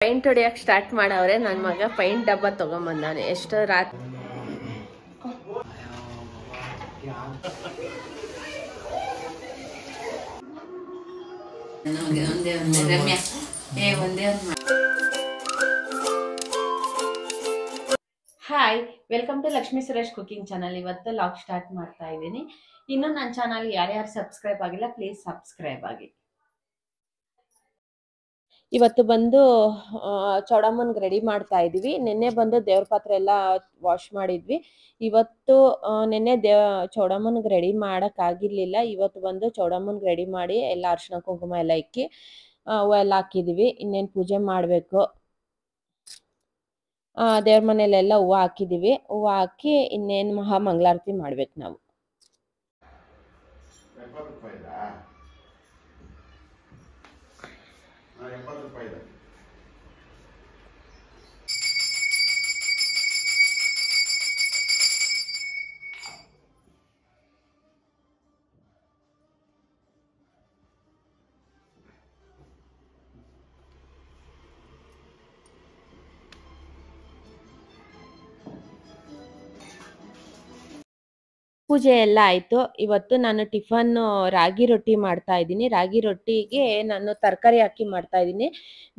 Paint ಹೊಡಿಯಕ್ಕೆ start ಮಾಡವ್ರೆ. ನನ್ನ ಮಗ ಪೈಂಟ್ ಡಬ್ಬ ತಗೊಂಬಂದಾನೆ. ಎಷ್ಟು ರಾತ್ರಿ hi, welcome to Lakshmi Suresh cooking channel. ಇವತ್ತು ಲಾಗ್ ಸ್ಟಾರ್ಟ್ ಮಾಡ್ತಾ ಇದ್ದೀನಿ. ಇನ್ನು ನನ್ನ ಚಾನಲ್ ಯಾರ್ಯಾರು ಸಬ್ಸ್ಕ್ರೈಬ್ ಆಗಿಲ್ಲ, ಪ್ಲೀಸ್ ಸಬ್ಸ್ಕ್ರೈಬ್ ಆಗಿ. ಇವತ್ತು ಬಂದು ಚೌಡಮ್ಮನ್ಗೆ ರೆಡಿ ಮಾಡ್ತಾ ಇದೀವಿ. ನಿನ್ನೆ ಬಂದು ದೇವ್ರ ಪಾತ್ರೆ ಎಲ್ಲ ವಾಶ್ ಮಾಡಿದ್ವಿ. ಇವತ್ತು ನಿನ್ನೆ ಚೌಡಮ್ಮನ್ಗೆ ರೆಡಿ ಮಾಡೋಕ್ಕಾಗಿರ್ಲಿಲ್ಲ. ಇವತ್ತು ಬಂದು ಚೌಡಮ್ಮನ್ಗೆ ರೆಡಿ ಮಾಡಿ ಎಲ್ಲ ಅರಿಶಿನ ಕುಂಕುಮ ಎಲ್ಲ ಇಕ್ಕಿ ಹೂವು ಎಲ್ಲ ಹಾಕಿದ್ದೀವಿ. ಇನ್ನೇನು ಪೂಜೆ ಮಾಡಬೇಕು. ದೇವ್ರ ಮನೇಲೆಲ್ಲ ಹೂವು ಹಾಕಿದ್ದೀವಿ. ಹೂವು ಹಾಕಿ ಇನ್ನೇನು ಮಂಗಳಾರತಿ ಮಾಡ್ಬೇಕು ನಾವು. ಪೂಜೆ ಎಲ್ಲ ಆಯಿತು. ಇವತ್ತು ನಾನು ಟಿಫನ್ ರಾಗಿ ರೊಟ್ಟಿ ಮಾಡ್ತಾ ಇದ್ದೀನಿ. ರಾಗಿ ರೊಟ್ಟಿಗೆ ನಾನು ತರಕಾರಿ ಹಾಕಿ ಮಾಡ್ತಾ ಇದ್ದೀನಿ.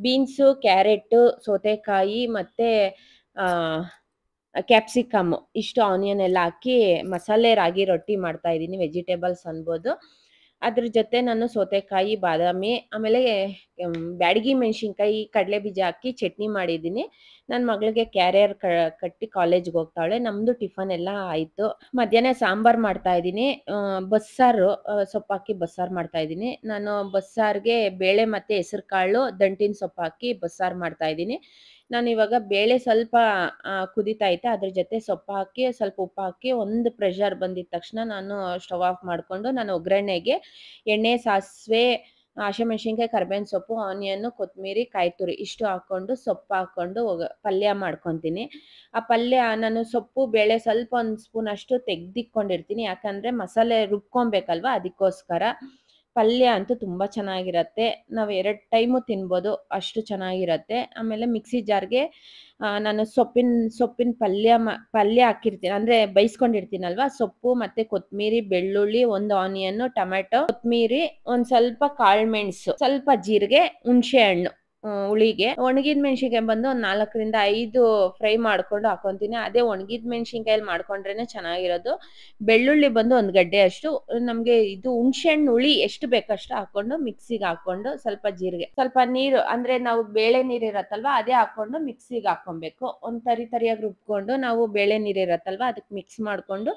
ಬೀನ್ಸು, ಕ್ಯಾರೆಟು, ಸೌತೆಕಾಯಿ ಮತ್ತು ಕ್ಯಾಪ್ಸಿಕಮ್, ಇಷ್ಟು ಆನಿಯನ್ ಎಲ್ಲ ಹಾಕಿ ಮಸಾಲೆ ರಾಗಿ ರೊಟ್ಟಿ ಮಾಡ್ತಾ ಇದ್ದೀನಿ. ವೆಜಿಟೇಬಲ್ಸ್ ಅನ್ಬೋದು. ಅದ್ರ ಜೊತೆ ನಾನು ಸೌತೆಕಾಯಿ, ಬಾದಾಮಿ, ಆಮೇಲೆ ಬ್ಯಾಡಗಿ ಮೆಣಸಿನ್ಕಾಯಿ, ಕಡಲೆ ಬೀಜ ಹಾಕಿ ಚಟ್ನಿ ಮಾಡಿದ್ದೀನಿ. ನನ್ನ ಮಗಳಿಗೆ ಕ್ಯಾರಿಯರ್ ಕಟ್ಟಿ ಕಾಲೇಜ್ಗೆ ಹೋಗ್ತಾಳೆ. ನಮ್ಮದು ಟಿಫನ್ ಎಲ್ಲ ಆಯಿತು. ಮಧ್ಯಾಹ್ನ ಸಾಂಬಾರು ಮಾಡ್ತಾ ಇದ್ದೀನಿ. ಬಸ್ಸಾರು, ಸೊಪ್ಪು ಹಾಕಿ ಬಸ್ಸಾರು ಮಾಡ್ತಾ ಇದ್ದೀನಿ. ನಾನು ಬಸ್ಸಾರಿಗೆ ಬೇಳೆ ಮತ್ತು ಹೆಸರು ಕಾಳು, ದಂಟಿನ ಸೊಪ್ಪು ಹಾಕಿ ಬಸ್ಸಾರು ಮಾಡ್ತಾ ಇದ್ದೀನಿ. ನಾನು ಇವಾಗ ಬೇಳೆ ಸ್ವಲ್ಪ ಕುದೀತಾ ಐತೆ. ಅದ್ರ ಜೊತೆ ಸೊಪ್ಪು ಹಾಕಿ ಸ್ವಲ್ಪ ಉಪ್ಪು ಹಾಕಿ ಒಂದು ಪ್ರೆಷರ್ ಬಂದಿದ ತಕ್ಷಣ ನಾನು ಸ್ಟವ್ ಆಫ್ ಮಾಡಿಕೊಂಡು ನಾನು ಒಗ್ಗರಣೆಗೆ ಎಣ್ಣೆ, ಸಾಸಿವೆ, ಹಸಿಮೆಣಸಿನ್ಕಾಯಿ, ಕರಿಬೇವಿನ ಸೊಪ್ಪು, ಆನಿಯನ್ನು, ಕೊತ್ತಂಬರಿ, ಕಾಯಿ ತುರಿ ಇಷ್ಟು ಹಾಕ್ಕೊಂಡು ಸೊಪ್ಪು ಹಾಕ್ಕೊಂಡು ಪಲ್ಯ ಮಾಡ್ಕೊತೀನಿ. ಆ ಪಲ್ಯ ನಾನು ಸೊಪ್ಪು ಬೇಳೆ ಸ್ವಲ್ಪ ಒಂದು ಸ್ಪೂನ್ ಅಷ್ಟು ತೆಗ್ದಿಕ್ಕೊಂಡಿರ್ತೀನಿ. ಯಾಕಂದರೆ ಮಸಾಲೆ ರುಬ್ಕೊಬೇಕಲ್ವ, ಅದಕ್ಕೋಸ್ಕರ. ಪಲ್ಯ ಅಂತೂ ತುಂಬ ಚೆನ್ನಾಗಿರತ್ತೆ. ನಾವು 2 ಟೈಮು ತಿನ್ಬೋದು, ಅಷ್ಟು ಚೆನ್ನಾಗಿರತ್ತೆ. ಆಮೇಲೆ ಮಿಕ್ಸಿ ಜಾರ್ಗೆ ನಾನು ಸೊಪ್ಪಿನ ಪಲ್ಯ ಹಾಕಿರ್ತೀನಿ, ಅಂದರೆ ಬೇಯಿಸ್ಕೊಂಡಿರ್ತೀನಲ್ವ. ಸೊಪ್ಪು ಮತ್ತು ಕೊತ್ತಂಬರಿ, ಬೆಳ್ಳುಳ್ಳಿ, ಒಂದು ಆನಿಯನ್ನು, ಟೊಮೆಟೊ, ಕೊತ್ತಂಬರಿ, ಒಂದು ಸ್ವಲ್ಪ ಕಾಳು ಮೆಣಸು, ಸ್ವಲ್ಪ ಜೀರಿಗೆ, ಹುಣಸೆ ಹಣ್ಣು ಹುಳಿಗೆ. ಒಣಗಿದ ಮೆಣಸಿನ್ಕಾಯಿ ಬಂದು ಒಂದು 4ರಿಂದ 5 ಫ್ರೈ ಮಾಡ್ಕೊಂಡು ಹಾಕೊತೀನಿ. ಅದೇ ಒಣಗಿದ ಮೆಣಸಿನ್ಕಾಯಲ್ಲಿ ಮಾಡ್ಕೊಂಡ್ರೆ ಚೆನ್ನಾಗಿರೋದು. ಬೆಳ್ಳುಳ್ಳಿ ಬಂದು 1 ಗಡ್ಡೆ ಅಷ್ಟು. ನಮಗೆ ಇದು ಹುಣಸೆ ಹಣ್ಣು ಹುಳಿ ಎಷ್ಟು ಬೇಕಷ್ಟು ಹಾಕೊಂಡು ಮಿಕ್ಸಿಗೆ ಹಾಕೊಂಡು ಸ್ವಲ್ಪ ಜೀರಿಗೆ, ಸ್ವಲ್ಪ ನೀರು, ಅಂದರೆ ನಾವು ಬೇಳೆ ನೀರು ಇರತ್ತಲ್ವ ಅದೇ ಹಾಕೊಂಡು ಮಿಕ್ಸಿಗೆ ಹಾಕೊಬೇಕು. ಒಂದು ತರಿಯಾಗಿ ರುಬ್ಕೊಂಡು ನಾವು ಬೇಳೆ ನೀರು ಇರತ್ತಲ್ವ ಅದಕ್ಕೆ ಮಿಕ್ಸ್ ಮಾಡ್ಕೊಂಡು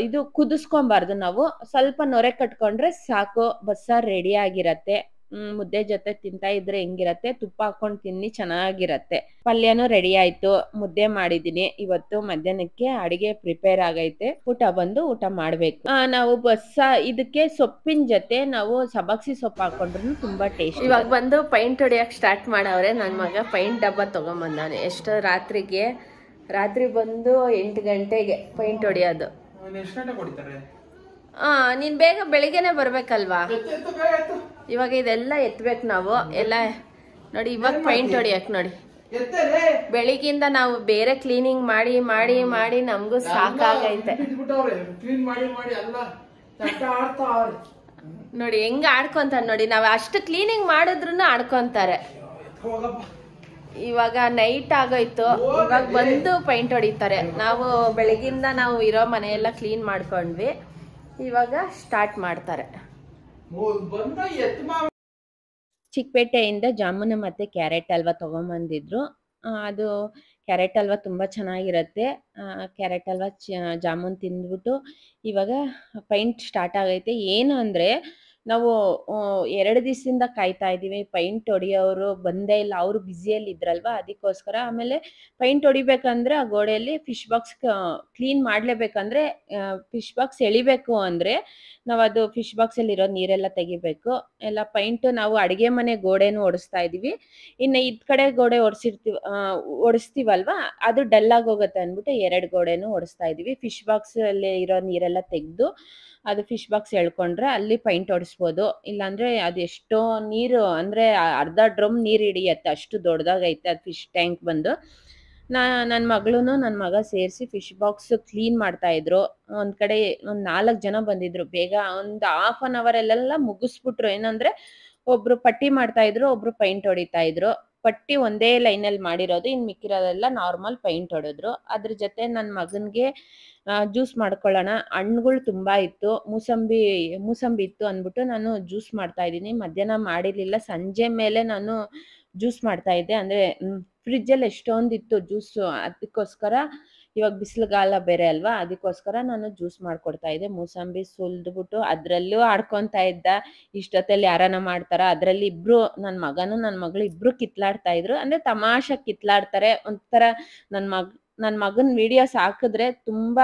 ಇದು ಕುದಿಸ್ಕೊಬಾರ್ದು. ನಾವು ಸ್ವಲ್ಪ ನೊರೆ ಕಟ್ಕೊಂಡ್ರೆ ಸಾಕು, ಬಸ್ಸಾರು ರೆಡಿ ಆಗಿರತ್ತೆ. ಮುದ್ದೆ ಜೊತೆ ತಿಂತಾ ಇದ್ರೆ ಹೆಂಗಿರತ್ತೆ, ತುಪ್ಪ ಹಾಕೊಂಡು ತಿನ್ನಿ, ಚೆನ್ನಾಗಿರತ್ತೆ. ಪಲ್ಯನೂ ರೆಡಿ ಆಯ್ತು. ಮುದ್ದೆ ಮಾಡಿದ್ದೀನಿ. ಇವತ್ತು ಮಧ್ಯಾಹ್ನಕ್ಕೆ ಅಡಿಗೆ ಪ್ರಿಪೇರ್ ಆಗೈತೆ. ಊಟ ಮಾಡ್ಬೇಕು. ನಾವು ಇದಕ್ಕೆ ಸೊಪ್ಪಿನ ಜೊತೆ ನಾವು ಸಬಕ್ಸಿ ಸೊಪ್ಪು ಹಾಕೊಂಡ್ರು ತುಂಬಾ ಟೇಸ್ಟ್. ಇವಾಗ ಬಂದು ಪೈಂಟ್ ಹೊಡಿಯಕ್ಕೆ ಸ್ಟಾರ್ಟ್ ಮಾಡವ್ರೆ. ನನ್ನ ಮಗ ಪೈಂಟ್ ಡಬ್ಬ ತಗೊಂಬಂದಾನೆ. ಎಷ್ಟು ರಾತ್ರಿ ಬಂದು 8 ಗಂಟೆಗೆ ಪೈಂಟ್ ಹೊಡಿಯೋದು. ನೀನ್ ಬೇಗ ಬೆಳಿಗ್ಗೆನೆ ಬರ್ಬೇಕಲ್ವಾ? ಇವಾಗ ಇದೆಲ್ಲ ಎತ್ಬೇಕು ನಾವು ಎಲ್ಲ. ನೋಡಿ ಇವಾಗ ಪೈಂಟ್ ಹೊಡಿಯಕ್ ನೋಡಿ, ಬೆಳಿಗ್ಗಿಂದ ನಾವು ಬೇರೆ ಕ್ಲೀನಿಂಗ್ ಮಾಡಿ ಮಾಡಿ ಮಾಡಿ ನಮಗೂ ಸಾಕಾಗೈತೆ. ನೋಡಿ ಹೆಂಗ ಆಡ್ಕೊಂತಾರೆ ನೋಡಿ. ನಾವ್ ಅಷ್ಟು ಕ್ಲೀನಿಂಗ್ ಮಾಡಿದ್ರು ಆಡ್ಕೊಂತಾರೆ. ಇವಾಗ ನೈಟ್ ಆಗೋಯ್ತು. ಇವಾಗ ಬಂದು ಪೈಂಟ್ ಹೊಡಿತಾರೆ. ನಾವು ಬೆಳಗಿಂದ ನಾವು ಇರೋ ಮನೆಯೆಲ್ಲ ಕ್ಲೀನ್ ಮಾಡ್ಕೊಂಡ್ವಿ. ಇವಾಗ ಸ್ಟಾರ್ಟ್ ಮಾಡ್ತಾರೆ. ಚಿಕ್ಕಪೇಟೆಯಿಂದ ಜಾಮೂನು ಮತ್ತು ಕ್ಯಾರೆಟ್ ಹಲ್ವಾ ತೊಗೊಂಬಂದಿದ್ರು. ಅದು ಕ್ಯಾರೆಟ್ ಹಲ್ವಾ ತುಂಬ ಚೆನ್ನಾಗಿರುತ್ತೆ. ಕ್ಯಾರೆಟ್ ಹಲ್ವಾ ಜಾಮೂನು ತಿಂದ್ಬಿಟ್ಟು ಇವಾಗ ಪೈಂಟ್ ಸ್ಟಾರ್ಟ್ ಆಗೈತೆ. ಏನು ಅಂದರೆ ನಾವು 2 ದಿವಸದಿಂದ ಕಾಯ್ತಾ ಇದ್ದೀವಿ. ಪೈಂಟ್ ಹೊಡಿಯೋರು ಬಂದೇ ಇಲ್ಲ, ಅವರು ಬ್ಯುಸಿಯಲ್ಲಿ ಇದ್ರಲ್ವ ಅದಕ್ಕೋಸ್ಕರ. ಆಮೇಲೆ ಪೈಂಟ್ ಹೊಡಿಬೇಕಂದ್ರೆ ಆ ಗೋಡೆಯಲ್ಲಿ ಫಿಶ್ ಬಾಕ್ಸ್ ಕ್ಲೀನ್ ಮಾಡಲೇಬೇಕಂದ್ರೆ, ಫಿಶ್ ಬಾಕ್ಸ್ ಎಳಿಬೇಕು ಅಂದರೆ ನಾವು ಅದು ಫಿಶ್ ಬಾಕ್ಸಲ್ಲಿರೋ ನೀರೆಲ್ಲ ತೆಗಿಬೇಕು. ಎಲ್ಲ ಪೈಂಟು ನಾವು ಅಡುಗೆ ಮನೆ ಗೋಡೆನೂ ಒಡಿಸ್ತಾ ಇದ್ದೀವಿ. ಇನ್ನು ಇದ್ ಕಡೆ ಗೋಡೆ ಒಡಿಸ್ತೀವಲ್ವ ಅದು ಡಲ್ ಆಗಿ ಹೋಗುತ್ತೆ ಅಂದ್ಬಿಟ್ಟು 2 ಗೋಡೆನೂ ಒಡಿಸ್ತಾ ಇದ್ದೀವಿ. ಫಿಶ್ ಬಾಕ್ಸಲ್ಲಿ ಇರೋ ನೀರೆಲ್ಲ ತೆಗೆದು ಅದು ಫಿಶ್ ಬಾಕ್ಸ್ ಎಳ್ಕೊಂಡ್ರೆ ಅಲ್ಲಿ ಪೈಂಟ್ ಹೊಡಿಸ್ಬೋದು. ಇಲ್ಲಾಂದರೆ ಅದೆಷ್ಟೋ ನೀರು ಅಂದರೆ ಅರ್ಧ ಡ್ರಮ್ ನೀರು ಹಿಡಿಯತ್ತೆ, ಅಷ್ಟು ದೊಡ್ಡದಾಗೈತೆ ಅದು ಫಿಶ್ ಟ್ಯಾಂಕ್ ಬಂದು. ನನ್ನ ಮಗಳೂ ನನ್ನ ಮಗ ಸೇರಿಸಿ ಫಿಶ್ ಬಾಕ್ಸ್ ಕ್ಲೀನ್ ಮಾಡ್ತಾಯಿದ್ರು. ಒಂದು ಕಡೆ ಒಂದು 4 ಜನ ಬಂದಿದ್ದರು. ಬೇಗ ಒಂದು ಹಾಫ್ ಆನ್ ಅವರಲ್ಲೆಲ್ಲ ಮುಗಿಸ್ಬಿಟ್ರು. ಏನಂದರೆ ಒಬ್ಬರು ಪಟ್ಟಿ ಮಾಡ್ತಾಯಿದ್ರು, ಒಬ್ಬರು ಪೈಂಟ್ ಹೊಡಿತಾಯಿದ್ರು. ಪಟ್ಟಿ ಒಂದೇ ಲೈನಲ್ಲಿ ಮಾಡಿರೋದು, ಇನ್ನು ಮಿಕ್ಕಿರೋದೆಲ್ಲ ನಾರ್ಮಲ್ ಪೈಂಟ್ ಹೊಡೆದ್ರು. ಅದ್ರ ಜೊತೆ ನನ್ನ ಮಗನಿಗೆ ಜ್ಯೂಸ್ ಮಾಡ್ಕೊಳ್ಳೋಣ, ಹಣ್ಣುಗಳು ತುಂಬ ಇತ್ತು, ಮೂಸಂಬಿ ಇತ್ತು ಅಂದ್ಬಿಟ್ಟು ನಾನು ಜ್ಯೂಸ್ ಮಾಡ್ತಾಯಿದ್ದೀನಿ. ಮಧ್ಯಾಹ್ನ ಮಾಡಿರಲಿಲ್ಲ, ಸಂಜೆ ಮೇಲೆ ನಾನು ಜ್ಯೂಸ್ ಮಾಡ್ತಾಯಿದ್ದೆ. ಅಂದರೆ ಫ್ರಿಜ್ಜಲ್ಲಿ ಎಷ್ಟೊಂದಿತ್ತು ಜ್ಯೂಸು, ಅದಕ್ಕೋಸ್ಕರ ಇವಾಗ ಬಿಸಿಲುಗಾಲ ಬೇರೆ ಅಲ್ವಾ, ಅದಕ್ಕೋಸ್ಕರ ನಾನು ಜ್ಯೂಸ್ ಮಾಡ್ಕೊಡ್ತಾಯಿದ್ದೆ. ಮೂಸಂಬಿ ಸುಲಿದ್ಬಿಟ್ಟು ಅದರಲ್ಲೂ ಆಡ್ಕೊತಾ ಇದ್ದ. ಇಷ್ಟೊತ್ತಲ್ಲಿ ಯಾರಾನ ಮಾಡ್ತಾರ, ಅದರಲ್ಲಿ ಇಬ್ಬರು ನನ್ನ ಮಗನೂ ನನ್ನ ಮಗಳು ಇಬ್ಬರು ಕಿತ್ಲಾಡ್ತಾಯಿದ್ರು. ಅಂದರೆ ತಮಾಷೆಗೆ ಕಿತ್ಲಾಡ್ತಾರೆ. ಒಂಥರ ನನ್ನ ಮಗನ ವೀಡಿಯೋಸ್ ಹಾಕಿದ್ರೆ ತುಂಬ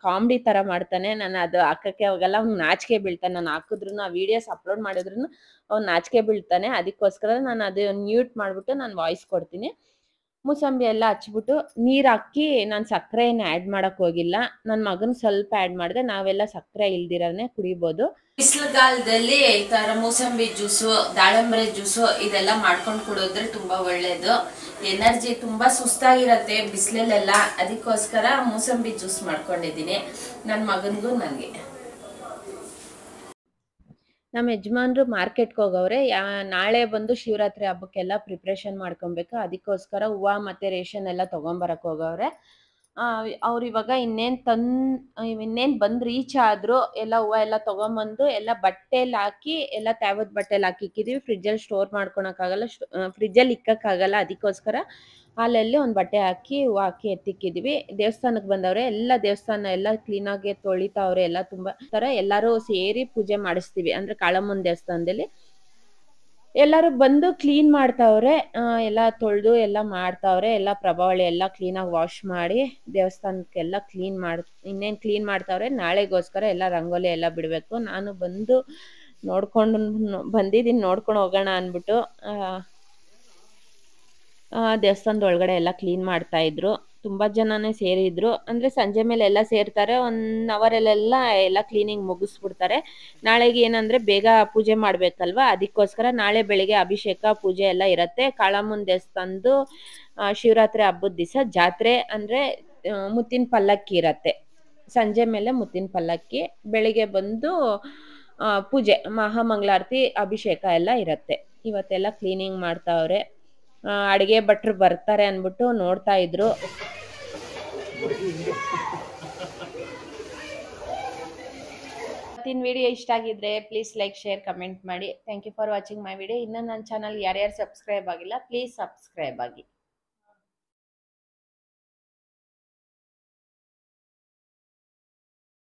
ಕಾಮಿಡಿ ಥರ ಮಾಡ್ತಾನೆ. ನಾನು ಅದು ಹಾಕೋಕ್ಕೆ ಹೋಗಲ್ಲ, ಅವ್ನಿಗೆ ನಾಚಿಕೆ ಬೀಳ್ತಾನೆ. ನಾನು ಹಾಕಿದ್ರು, ಆ ವೀಡಿಯೋಸ್ ಅಪ್ಲೋಡ್ ಮಾಡಿದ್ರು ಅವ್ನು ನಾಚಿಕೆ ಬೀಳ್ತಾನೆ. ಅದಕ್ಕೋಸ್ಕರ ನಾನು ಅದು ಮ್ಯೂಟ್ ಮಾಡಿಬಿಟ್ಟು ನಾನು ವಾಯ್ಸ್ ಕೊಡ್ತೀನಿ. ಮೂಸಂಬಿ ಎಲ್ಲ ಹಚ್ಬಿಟ್ಟು ನೀರು ಹಾಕಿ, ನಾನು ಸಕ್ಕರೆ ಏನು ಆ್ಯಡ್ ಮಾಡೋಕ್ಕೆ ಹೋಗಿಲ್ಲ. ನನ್ನ ಮಗನ ಸ್ವಲ್ಪ ಆ್ಯಡ್ ಮಾಡಿದೆ, ನಾವೆಲ್ಲ ಸಕ್ಕರೆ ಇಲ್ದಿರನೇ ಕುಡಿಬೋದು. ಬಿಸಿಲುಗಾಲದಲ್ಲಿ ಈ ಥರ ಮೂಸಂಬಿ ಜ್ಯೂಸು, ದಾಳಿಂಬೆ ಜ್ಯೂಸು ಇದೆಲ್ಲ ಮಾಡ್ಕೊಂಡು ಕುಡಿದ್ರೆ ತುಂಬ ಒಳ್ಳೆಯದು. ಎನರ್ಜಿ ತುಂಬ ಸುಸ್ತಾಗಿರತ್ತೆ ಬಿಸಿಲಲ್ಲೆಲ್ಲ, ಅದಕ್ಕೋಸ್ಕರ ಮೂಸಂಬಿ ಜ್ಯೂಸ್ ಮಾಡ್ಕೊಂಡಿದ್ದೀನಿ ನನ್ನ ಮಗನಿಗೂ ನನಗೆ. ನಮ್ಮ ಯಜಮಾನ್ರು ಮಾರ್ಕೆಟ್ಗೆ ಹೋಗವ್ರೆ. ನಾಳೆ ಬಂದು ಶಿವರಾತ್ರಿ ಹಬ್ಬಕ್ಕೆಲ್ಲ ಪ್ರಿಪ್ರೇಷನ್ ಮಾಡ್ಕೊಬೇಕು. ಅದಕ್ಕೋಸ್ಕರ ಹೂವು ಮತ್ತು ರೇಷನ್ ಎಲ್ಲ ತೊಗೊಂಬರಕ್ಕೆ ಹೋಗವ್ರೆ. ಅವ್ರು ಇವಾಗ ಇನ್ನೇನು ಬಂದು ರೀಚ್ ಆದರು. ಎಲ್ಲ ಹೂವು ಎಲ್ಲ ತೊಗೊಂಬಂದು ಎಲ್ಲ ಬಟ್ಟೆಲಿ ಹಾಕಿ, ಎಲ್ಲ ತ್ಯಾವದ ಬಟ್ಟೆಲಿ ಹಾಕಿ ಇಕ್ಕಿದ್ದೀವಿ. ಫ್ರಿಜ್ಜಲ್ಲಿ ಸ್ಟೋರ್ ಮಾಡ್ಕೊಳಕ್ಕಾಗಲ್ಲ, ಫ್ರಿಜ್ಜಲ್ಲಿ ಇಕ್ಕೋಕ್ಕಾಗಲ್ಲ. ಅದಕ್ಕೋಸ್ಕರ ಹಾಲಲ್ಲಿ ಒಂದು ಬಟ್ಟೆ ಹಾಕಿ ಹೂವು ಹಾಕಿ ಎತ್ತಿಕ್ಕಿದ್ದೀವಿ. ದೇವಸ್ಥಾನಕ್ಕೆ ಬಂದವ್ರೆ, ಎಲ್ಲ ದೇವಸ್ಥಾನ ಎಲ್ಲ ಕ್ಲೀನಾಗಿ ತೊಳಿತಾವ್ರೆ. ಎಲ್ಲ ತುಂಬ ಥರ ಎಲ್ಲರೂ ಸೇರಿ ಪೂಜೆ ಮಾಡಿಸ್ತೀವಿ. ಅಂದರೆ ಕಾಳಮ್ಮನ ದೇವಸ್ಥಾನದಲ್ಲಿ ಎಲ್ಲರೂ ಬಂದು ಕ್ಲೀನ್ ಮಾಡ್ತಾವ್ರೆ. ಎಲ್ಲ ತೊಳೆದು ಎಲ್ಲ ಮಾಡ್ತಾವ್ರೆ. ಎಲ್ಲ ಪ್ರಭಾವಳಿ ಎಲ್ಲ ಕ್ಲೀನಾಗಿ ವಾಶ್ ಮಾಡಿ ದೇವಸ್ಥಾನಕ್ಕೆಲ್ಲ ಇನ್ನೇನು ಕ್ಲೀನ್ ಮಾಡ್ತಾವ್ರೆ. ನಾಳೆಗೋಸ್ಕರ ಎಲ್ಲ ರಂಗೋಲಿ ಎಲ್ಲ ಬಿಡಬೇಕು. ನಾನು ಬಂದು ಬಂದಿದ್ದೀನಿ, ನೋಡ್ಕೊಂಡು ಹೋಗೋಣ ಅಂದ್ಬಿಟ್ಟು ದೇವಸ್ಥಾನದ ಒಳಗಡೆ ಎಲ್ಲ ಕ್ಲೀನ್ ಮಾಡ್ತಾಯಿದ್ರು. ತುಂಬ ಜನನೇ ಸೇರಿದ್ರು. ಅಂದರೆ ಸಂಜೆ ಮೇಲೆ ಎಲ್ಲ ಸೇರ್ತಾರೆ, 1 ಅವರಲ್ಲೆಲ್ಲ ಎಲ್ಲ ಕ್ಲೀನಿಂಗ್ ಮುಗಿಸ್ಬಿಡ್ತಾರೆ. ನಾಳೆಗೆ ಏನಂದರೆ ಬೇಗ ಪೂಜೆ ಮಾಡಬೇಕಲ್ವ, ಅದಕ್ಕೋಸ್ಕರ ನಾಳೆ ಬೆಳಿಗ್ಗೆ ಅಭಿಷೇಕ ಪೂಜೆ ಎಲ್ಲ ಇರುತ್ತೆ. ಕಾಳಮ್ಮನ ದೇವಸ್ಥಾನದ್ದು ಶಿವರಾತ್ರಿ ಹಬ್ಬದ ದಿವಸ ಜಾತ್ರೆ. ಅಂದರೆ ಮುತ್ತಿನ ಪಲ್ಲಕ್ಕಿ ಇರತ್ತೆ. ಸಂಜೆ ಮೇಲೆ ಮುತ್ತಿನ ಪಲ್ಲಕ್ಕಿ, ಬೆಳಿಗ್ಗೆ ಬಂದು ಪೂಜೆ, ಮಹಾಮಂಗಳಾರತಿ, ಅಭಿಷೇಕ ಎಲ್ಲ ಇರುತ್ತೆ. ಇವತ್ತೆಲ್ಲ ಕ್ಲೀನಿಂಗ್ ಮಾಡ್ತಾವ್ರೆ. ಅಡುಗೆ ಭಟ್ರು ಬರ್ತಾರೆ ಅಂದ್ಬಿಟ್ಟು ನೋಡ್ತಾ ಇದ್ರು. ಇವತ್ತಿನ ವಿಡಿಯೋ ಇಷ್ಟ ಆಗಿದ್ರೆ ಪ್ಲೀಸ್ ಲೈಕ್, ಶೇರ್, ಕಮೆಂಟ್ ಮಾಡಿ. Thank you for watching my video. ಇನ್ನೂ ನನ್ನ ಚಾನಲ್ ಯಾರ್ಯಾರು ಸಬ್ಸ್ಕ್ರೈಬ್ ಆಗಿಲ್ಲ ಪ್ಲೀಸ್ ಸಬ್ಸ್ಕ್ರೈಬ್ ಆಗಿ.